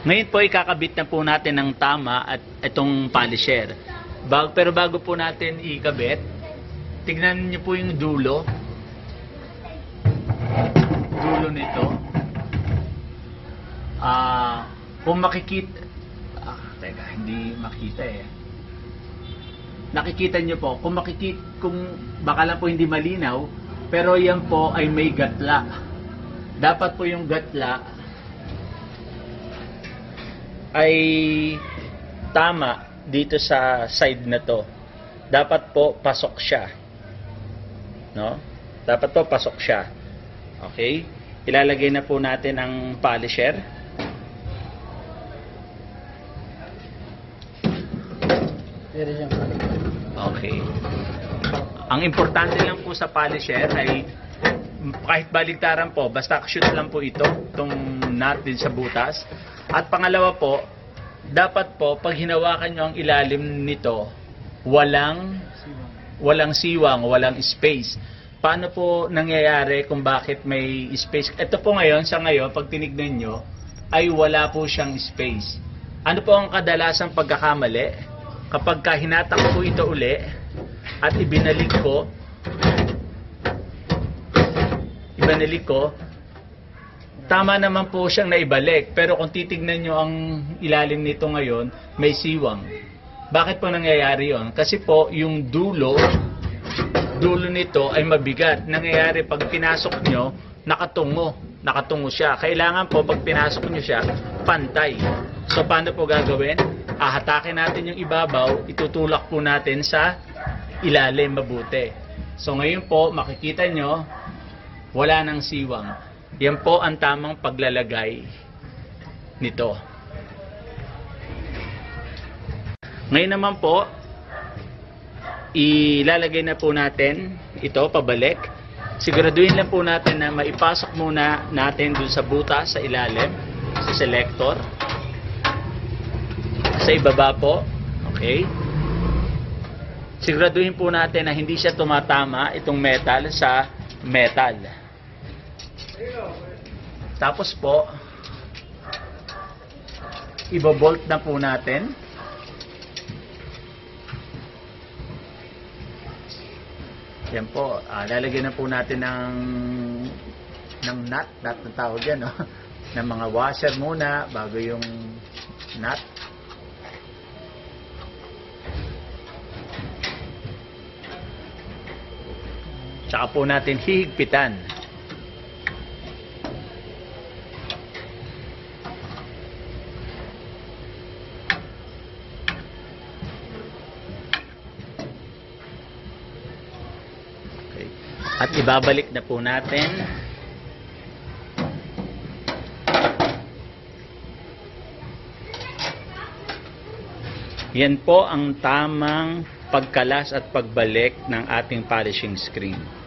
Ngayon po ikakabit na po natin ng tama at itong polisher. Pero bago po natin ikabit, tignan niyo po yung dulo. Dulo nito. Kung makikita, teka, hindi makita eh. Nakikita niyo po, kung baka lang po hindi malinaw, pero yan po ay may gatla. Dapat po yung gatla ay tama dito sa side na to. Dapat po pasok siya. No? Dapat po pasok siya. Okay? Ilalagay na po natin ang polisher. Okay. Ang importante lang po sa polisher ay kahit baligtaran po, basta shoot lang po itong nut din sa butas. At pangalawa po, dapat po pag hinawakan nyo ang ilalim nito, walang siwang, walang space. Paano po nangyayari kung bakit may space? Ito po ngayon, sa ngayon, pag tinignan nyo, ay wala po siyang space. Ano po ang kadalasang pagkakamali? Kapag hinatak po ito uli at ibinalik ko, tama naman po siyang naibalik. Pero kung titignan nyo ang ilalim nito ngayon, may siwang. Bakit po nangyayari yon? Kasi po yung dulo nito ay mabigat. Nangyayari pag pinasok nyo, nakatungo siya. Kailangan po pag pinasok nyo siya, pantay. So paano po gagawin? Ahatakin natin yung ibabaw, itutulak po natin sa ilalim mabuti. So ngayon po, makikita nyo, wala nang siwang. Yan po ang tamang paglalagay nito. Ngayon naman po, ilalagay na po natin ito pabalik. Siguraduhin lang po natin na maipasok muna natin dun sa butas sa ilalim, sa selector. Sa ibaba po. Okay? Siguraduhin po natin na hindi siya tumatama itong metal sa metal. Tapos po, ibobolt na po natin. Yan po, lalagyan na po natin ng nut na tawag yan, no? Ng mga washer muna bago yung nut. Tsaka po natin hihigpitan. Okay. At ibabalik na po natin. Yan po ang tamang pagkalas at pagbalik ng ating polishing screen.